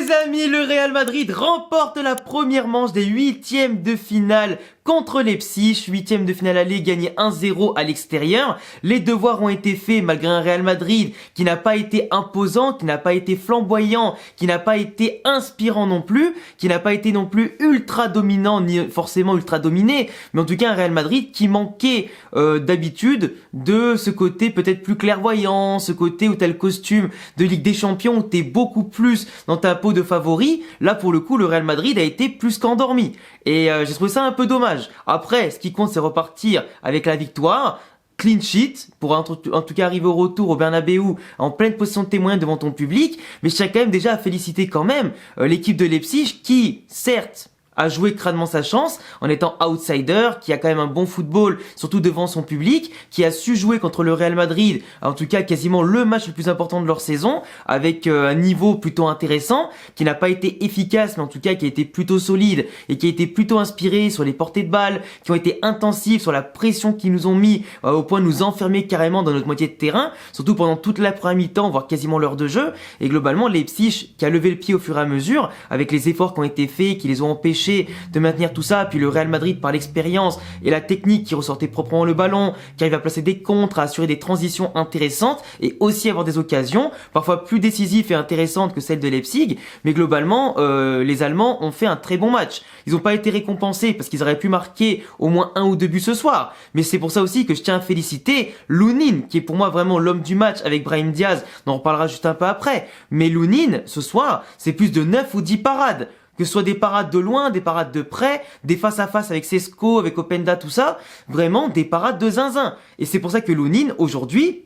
Les amis, le Real Madrid remporte la première manche des huitièmes de finale contre Leipzig, huitième de finale aller, gagné 1-0 à l'extérieur. Les devoirs ont été faits malgré un Real Madrid qui n'a pas été imposant, qui n'a pas été flamboyant, qui n'a pas été inspirant non plus, qui n'a pas été non plus ultra dominant, ni forcément ultra dominé, mais en tout cas un Real Madrid qui manquait d'habitude de ce côté peut-être plus clairvoyant, ce côté où t'as le costume de Ligue des Champions, où t'es beaucoup plus dans ta peau de favori. Là pour le coup le Real Madrid a été plus qu'endormi et j'ai trouvé ça un peu dommage. Après, ce qui compte, c'est repartir avec la victoire. Clean sheet, pour en tout cas arriver au retour au Bernabeu en pleine possession de tes moyens devant ton public. Mais je tiens quand même déjà à féliciter quand même l'équipe de Leipzig qui, certes, a joué crânement sa chance en étant outsider, qui a quand même un bon football, surtout devant son public, qui a su jouer contre le Real Madrid, en tout cas quasiment le match le plus important de leur saison, avec un niveau plutôt intéressant, qui n'a pas été efficace, mais en tout cas qui a été plutôt solide et qui a été plutôt inspiré sur les portées de balles, qui ont été intensifs sur la pression qu'ils nous ont mis au point de nous enfermer carrément dans notre moitié de terrain, surtout pendant toute la première mi-temps, voire quasiment l'heure de jeu, et globalement Leipzig qui a levé le pied au fur et à mesure, avec les efforts qui ont été faits, qui les ont empêchés de maintenir tout ça, puis le Real Madrid par l'expérience et la technique qui ressortait proprement le ballon, qui arrive à placer des contres, à assurer des transitions intéressantes et aussi avoir des occasions, parfois plus décisives et intéressantes que celles de Leipzig, mais globalement les Allemands ont fait un très bon match. Ils n'ont pas été récompensés parce qu'ils auraient pu marquer au moins 1 ou 2 buts ce soir, mais c'est pour ça aussi que je tiens à féliciter Lunin, qui est pour moi vraiment l'homme du match avec Brahim Diaz, on en reparlera juste un peu après, mais Lunin ce soir c'est plus de 9 ou 10 parades. Que ce soit des parades de loin, des parades de près, des face-à-face avec Sesco, avec Openda, tout ça, vraiment des parades de zinzin. Et c'est pour ça que Lunin, aujourd'hui,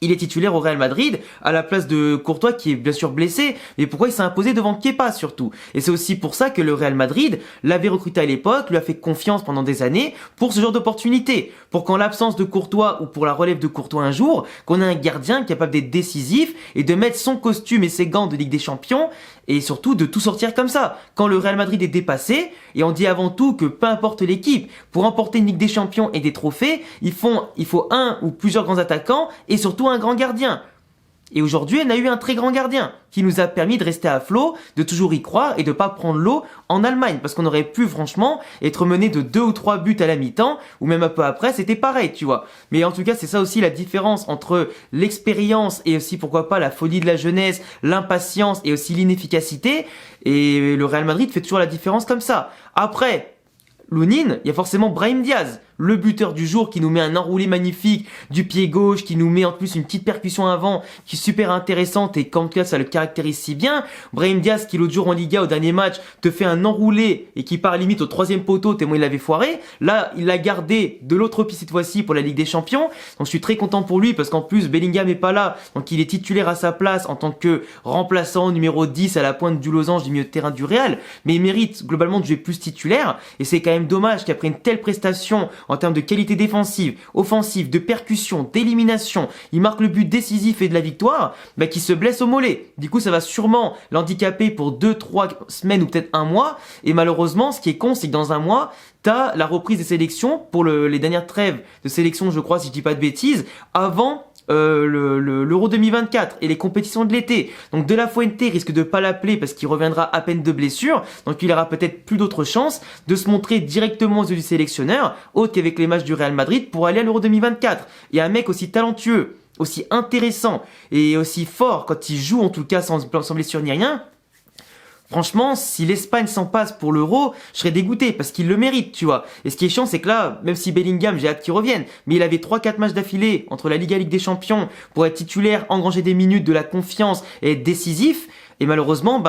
il est titulaire au Real Madrid à la place de Courtois qui est bien sûr blessé, mais pourquoi il s'est imposé devant Kepa surtout. Et c'est aussi pour ça que le Real Madrid l'avait recruté à l'époque, lui a fait confiance pendant des années pour ce genre d'opportunité. Pour qu'en l'absence de Courtois ou pour la relève de Courtois un jour, qu'on ait un gardien capable d'être décisif et de mettre son costume et ses gants de Ligue des Champions et surtout de tout sortir comme ça. Quand le Real Madrid est dépassé, et on dit avant tout que peu importe l'équipe, pour remporter une Ligue des Champions et des trophées, il faut un ou plusieurs grands attaquants et surtout un grand gardien. Et aujourd'hui, on a eu un très grand gardien qui nous a permis de rester à flot, de toujours y croire et de pas prendre l'eau en Allemagne. Parce qu'on aurait pu franchement être mené de 2 ou 3 buts à la mi-temps ou même un peu après, c'était pareil, tu vois. Mais en tout cas, c'est ça aussi la différence entre l'expérience et aussi pourquoi pas la folie de la jeunesse, l'impatience et aussi l'inefficacité. Et le Real Madrid fait toujours la différence comme ça. Après, Lunin, il y a forcément Brahim Diaz, le buteur du jour qui nous met un enroulé magnifique du pied gauche, qui nous met en plus une petite percussion avant qui est super intéressante et comme ça le caractérise si bien. Brahim Diaz qui l'autre jour en Liga au dernier match te fait un enroulé et qui part limite au 3e poteau tellement il l'avait foiré. Là il l'a gardé de l'autre pied cette fois-ci pour la Ligue des Champions, donc je suis très content pour lui parce qu'en plus Bellingham est pas là, donc il est titulaire à sa place en tant que remplaçant numéro 10 à la pointe du losange du milieu de terrain du Real, mais il mérite globalement de jouer plus titulaire et c'est quand même dommage qu'après une telle prestation en termes de qualité défensive, offensive, de percussion, d'élimination, il marque le but décisif et de la victoire, qui se blesse au mollet. Du coup, ça va sûrement l'handicaper pour 2-3 semaines ou peut-être un mois. Et malheureusement, ce qui est con, c'est que dans un mois, t'as la reprise des sélections pour les dernières trêves de sélection, je crois, si je dis pas de bêtises, avant l'Euro 2024 et les compétitions de l'été. Donc De La Fuente risque de pas l'appeler parce qu'il reviendra à peine de blessure, donc il aura peut-être plus d'autres chances de se montrer directement aux yeux du sélectionneur, autre qu'avec les matchs du Real Madrid pour aller à l'Euro 2024. Et un mec aussi talentueux, aussi intéressant et aussi fort quand il joue en tout cas sans blessure ni rien. Franchement, si l'Espagne s'en passe pour l'Euro, je serais dégoûté parce qu'il le mérite, tu vois. Et ce qui est chiant, c'est que là, même si Bellingham, j'ai hâte qu'il revienne, mais il avait 3-4 matchs d'affilée entre la Liga et Ligue des Champions pour être titulaire, engranger des minutes, de la confiance et être décisif. Et malheureusement,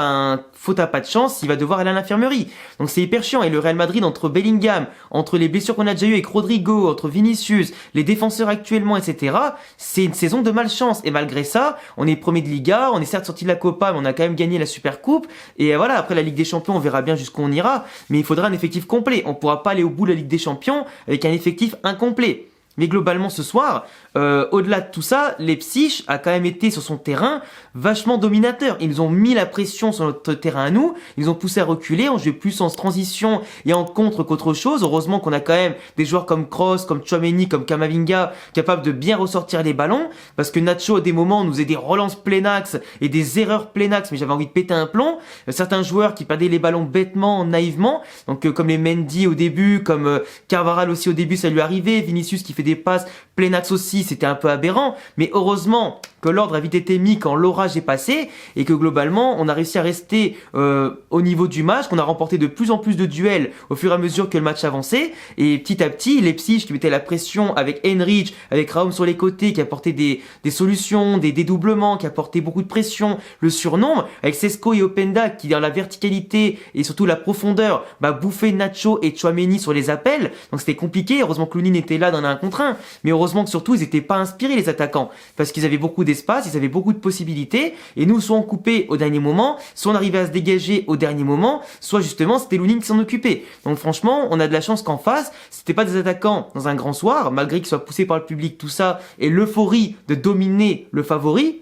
faute à pas de chance, il va devoir aller à l'infirmerie. Donc c'est hyper chiant. Et le Real Madrid, entre Bellingham, entre les blessures qu'on a déjà eues avec Rodrigo, entre Vinicius, les défenseurs actuellement, etc., c'est une saison de malchance. Et malgré ça, on est premier de Liga, on est certes sorti de la Copa, mais on a quand même gagné la Super Coupe. Et voilà, après la Ligue des Champions, on verra bien jusqu'où on ira. Mais il faudra un effectif complet. On pourra pas aller au bout de la Ligue des Champions avec un effectif incomplet. Mais globalement, ce soir, au-delà de tout ça, Leipzig a quand même été sur son terrain vachement dominateur. Ils ont mis la pression sur notre terrain à nous, ils ont poussé à reculer, on jouait plus en transition et en contre qu'autre chose. Heureusement qu'on a quand même des joueurs comme Kroos, comme Tchouaméni, comme Kamavinga, capables de bien ressortir les ballons, parce que Nacho, à des moments, nous faisait des relances plein axe et des erreurs plein axe, mais j'avais envie de péter un plomb. Certains joueurs qui perdaient les ballons bêtement, naïvement, donc comme les Mendy au début, comme Carvajal aussi au début, ça lui arrivait, Vinicius qui fait des passes plein axe aussi, c'était un peu aberrant, mais heureusement que l'ordre a vite été mis quand l'orage est passé et que globalement on a réussi à rester au niveau du match, qu'on a remporté de plus en plus de duels au fur et à mesure que le match avançait, et petit à petit Leipzig qui mettait la pression avec Henrich, avec Raum sur les côtés, qui apportait des solutions, des dédoublements, qui apportait beaucoup de pression, le surnombre, avec Sesko et Openda qui dans la verticalité et surtout la profondeur bouffaient Nacho et Tchouaméni sur les appels, donc c'était compliqué. Heureusement que Lunin était là dans un contre 1, mais heureusement que surtout ils n'étaient pas inspirés les attaquants, parce qu'ils avaient beaucoup d'espace, ils avaient beaucoup de possibilités, et nous soit on coupait au dernier moment, soit on arrivait à se dégager au dernier moment, soit justement c'était Lunin qui s'en occupait. Donc franchement, on a de la chance qu'en face, c'était pas des attaquants dans un grand soir, malgré qu'ils soient poussés par le public, tout ça, et l'euphorie de dominer le favori.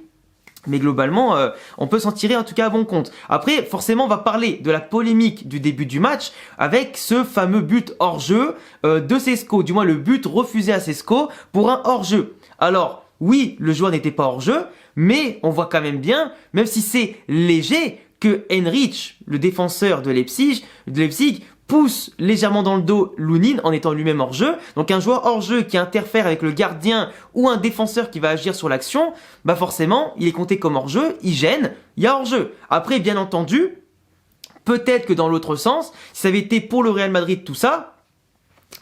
Mais globalement, on peut s'en tirer en tout cas à bon compte. Après, forcément, on va parler de la polémique du début du match avec ce fameux but hors-jeu de Sesko, du moins le but refusé à Sesko pour un hors-jeu. Alors, oui, le joueur n'était pas hors-jeu, mais on voit quand même bien, même si c'est léger, que Henrich, le défenseur de Leipzig, pousse légèrement dans le dos Lunin en étant lui-même hors jeu. Donc un joueur hors jeu qui interfère avec le gardien ou un défenseur qui va agir sur l'action, forcément, il est compté comme hors jeu, il gêne, il y a hors jeu. Après, bien entendu, peut-être que dans l'autre sens, si ça avait été pour le Real Madrid tout ça,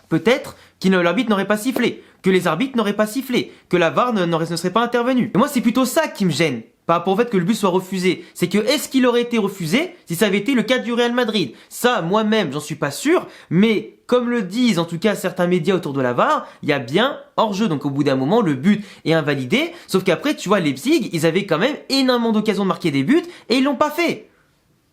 peut-être que l'arbitre n'aurait pas sifflé, que les arbitres n'auraient pas sifflé, que la VAR ne serait pas intervenue. Et moi, c'est plutôt ça qui me gêne. Par rapport au fait que le but soit refusé. C'est que est-ce qu'il aurait été refusé si ça avait été le cas du Real Madrid? Ça, moi-même, j'en suis pas sûr, mais comme le disent en tout cas certains médias autour de la VAR, il y a bien hors-jeu. Donc au bout d'un moment, le but est invalidé. Sauf qu'après, tu vois, Leipzig, ils avaient quand même énormément d'occasions de marquer des buts et ils l'ont pas fait.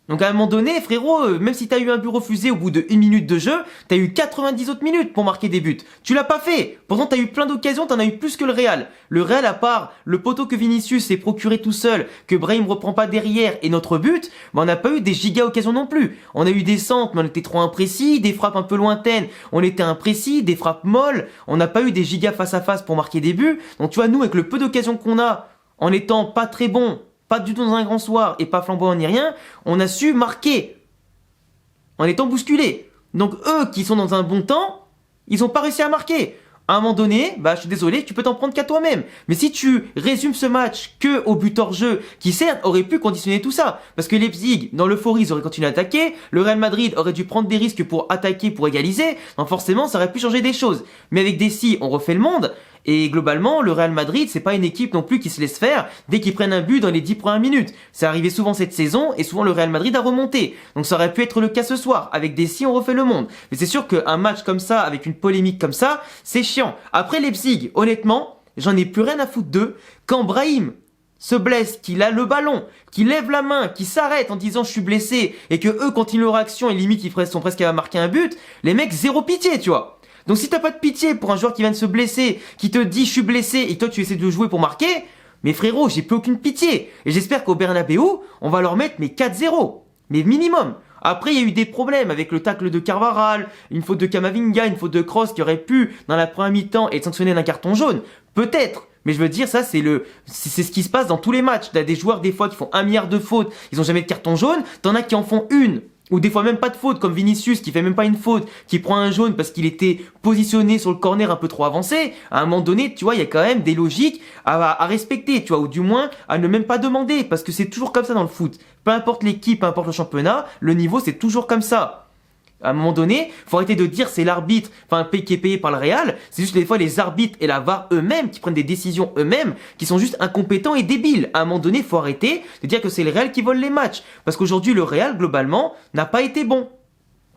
Donc à un moment donné, frérot, même si t'as eu un but refusé au bout de 1 minute de jeu, t'as eu 90 autres minutes pour marquer des buts. Tu l'as pas fait. Pourtant t'as eu plein d'occasions, t'en as eu plus que le Real. Le Real, à part le poteau que Vinicius s'est procuré tout seul, que Brahim reprend pas derrière et notre but, on n'a pas eu des giga occasions non plus. On a eu des centres, mais on était trop imprécis, des frappes un peu lointaines, on était imprécis, des frappes molles, on n'a pas eu des gigas face à face pour marquer des buts. Donc tu vois, nous, avec le peu d'occasions qu'on a, en étant pas très bon, pas du tout dans un grand soir et pas flamboyant ni rien, on a su marquer en étant bousculés. Donc eux qui sont dans un bon temps, ils n'ont pas réussi à marquer. À un moment donné, je suis désolé, tu peux t'en prendre qu'à toi-même. Mais si tu résumes ce match que au but hors jeu, qui certes aurait pu conditionner tout ça, parce que Leipzig, dans l'euphorie, ils auraient continué à attaquer, le Real Madrid aurait dû prendre des risques pour attaquer, pour égaliser, donc forcément ça aurait pu changer des choses. Mais avec Dessy, on refait le monde. Et globalement, le Real Madrid, c'est pas une équipe non plus qui se laisse faire dès qu'ils prennent un but dans les 10 premières minutes. C'est arrivé souvent cette saison et souvent le Real Madrid a remonté. Donc ça aurait pu être le cas ce soir. Avec Dessy, on refait le monde. Mais c'est sûr qu'un match comme ça, avec une polémique comme ça, c'est chiant. Après Leipzig, honnêtement, j'en ai plus rien à foutre d'eux. Quand Brahim se blesse, qu'il a le ballon, qu'il lève la main, qu'il s'arrête en disant je suis blessé et que eux continuent leur action et limite ils sont presque à marquer un but, les mecs zéro pitié, tu vois. Donc si t'as pas de pitié pour un joueur qui vient de se blesser, qui te dit je suis blessé et que toi tu essaies de jouer pour marquer, mais frérot, j'ai plus aucune pitié. Et j'espère qu'au Bernabeu, on va leur mettre 4-0. Mais minimum. Après, il y a eu des problèmes avec le tacle de Carvajal, une faute de Kamavinga, une faute de Kroos qui aurait pu, dans la première mi-temps, être sanctionné d'un carton jaune. Peut-être. Mais je veux dire, ça, c'est ce qui se passe dans tous les matchs. T'as des joueurs, des fois, qui font 1 milliard de fautes. Ils ont jamais de carton jaune. T'en as qui en font une. Ou des fois même pas de faute, comme Vinicius qui fait même pas une faute, qui prend un jaune parce qu'il était positionné sur le corner un peu trop avancé. À un moment donné, tu vois, il y a quand même des logiques à respecter, tu vois, ou du moins à ne même pas demander, parce que c'est toujours comme ça dans le foot. Peu importe l'équipe, peu importe le championnat, le niveau c'est toujours comme ça. À un moment donné, faut arrêter de dire c'est l'arbitre, qui est payé par le Real. C'est juste des fois les arbitres et la VAR eux-mêmes qui prennent des décisions eux-mêmes, qui sont juste incompétents et débiles. À un moment donné, faut arrêter de dire que c'est le Real qui vole les matchs. Parce qu'aujourd'hui, le Real, globalement, n'a pas été bon.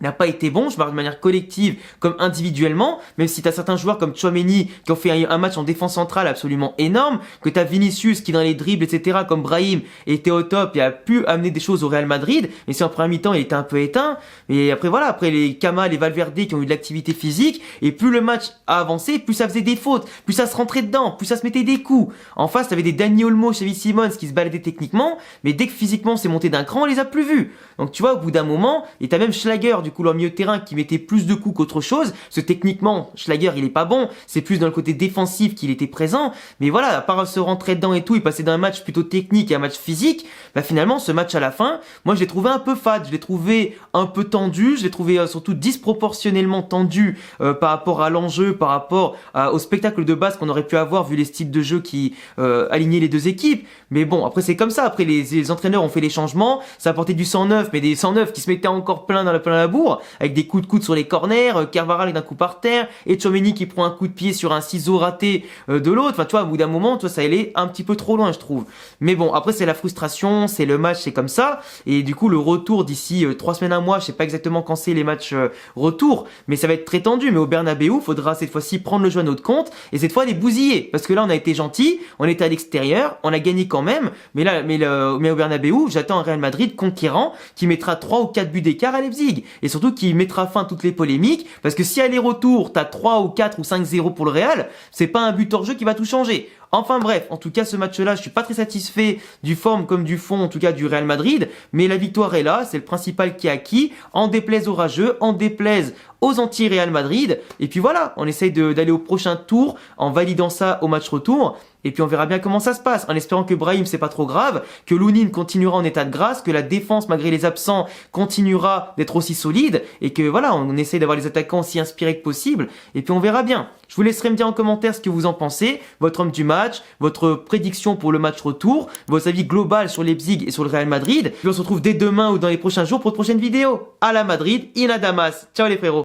n'a pas été bon, je parle de manière collective comme individuellement, même si t'as certains joueurs comme Tchouaméni qui ont fait un match en défense centrale absolument énorme, que t'as Vinicius qui dans les dribbles, etc., comme Brahim, était au top et a pu amener des choses au Real Madrid, mais si en première mi-temps il était un peu éteint, mais après voilà, après les Kamal et Valverde qui ont eu de l'activité physique, et plus le match a avancé, plus ça faisait des fautes, plus ça se rentrait dedans, plus ça se mettait des coups. En face, t'avais des Dani Olmo, Xavi Simons qui se baladaient techniquement, mais dès que physiquement c'est monté d'un cran, on les a plus vus. Donc tu vois, au bout d'un moment, et t'as même Schlager, du coup, leur milieu de terrain qui mettait plus de coups qu'autre chose, parce que techniquement, Schlager, il est pas bon, c'est plus dans le côté défensif qu'il était présent, mais voilà, à part se rentrer dedans et tout, il passait d'un match plutôt technique à un match physique, bah finalement, ce match à la fin, moi je l'ai trouvé un peu fade, je l'ai trouvé un peu tendu, je l'ai trouvé surtout disproportionnellement tendu par rapport à l'enjeu, par rapport au spectacle de base qu'on aurait pu avoir vu les styles de jeu qui alignaient les deux équipes, mais bon, après c'est comme ça, après les entraîneurs ont fait les changements, ça apportait du 109, mais des 109 qui se mettaient encore plein dans la bourre, avec des coups de coude sur les corners, Carvajal avec un coup par terre, et Tchouaméni qui prend un coup de pied sur un ciseau raté de l'autre, enfin tu vois, au bout d'un moment, toi ça allait un petit peu trop loin je trouve. Mais bon, après c'est la frustration, c'est le match, c'est comme ça, et du coup le retour d'ici 3 semaines, un mois, je sais pas exactement quand c'est les matchs retour, mais ça va être très tendu, mais au Bernabeu, faudra cette fois-ci prendre le jeu à notre compte, et cette fois les bousiller, parce que là on a été gentil, on était à l'extérieur, on a gagné quand même, mais au Bernabeu, j'attends un Real Madrid conquérant, qui mettra 3 ou 4 buts d'écart à Leipzig, et surtout qui mettra fin à toutes les polémiques, parce que si aller-retour, t'as 3 ou 4 ou 5-0 pour le Real, c'est pas un but hors jeu qui va tout changer. Enfin bref, en tout cas ce match-là, je suis pas très satisfait du forme comme du fond, en tout cas du Real Madrid, mais la victoire est là, c'est le principal qui est acquis, en déplaise aux rageux, en déplaise aux anti-Real Madrid, et puis voilà, on essaye d'aller au prochain tour en validant ça au match retour, et puis on verra bien comment ça se passe, en espérant que Brahim c'est pas trop grave, que Lunin continuera en état de grâce, que la défense malgré les absents continuera d'être aussi solide, et que voilà, on essaye d'avoir les attaquants aussi inspirés que possible, et puis on verra bien. Je vous laisserai me dire en commentaire ce que vous en pensez, votre homme du match, votre prédiction pour le match retour, vos avis global sur Leipzig et sur le Real Madrid. Puis on se retrouve dès demain ou dans les prochains jours pour de prochaines vidéos. À la Madrid, in a Damas. Ciao les frérots.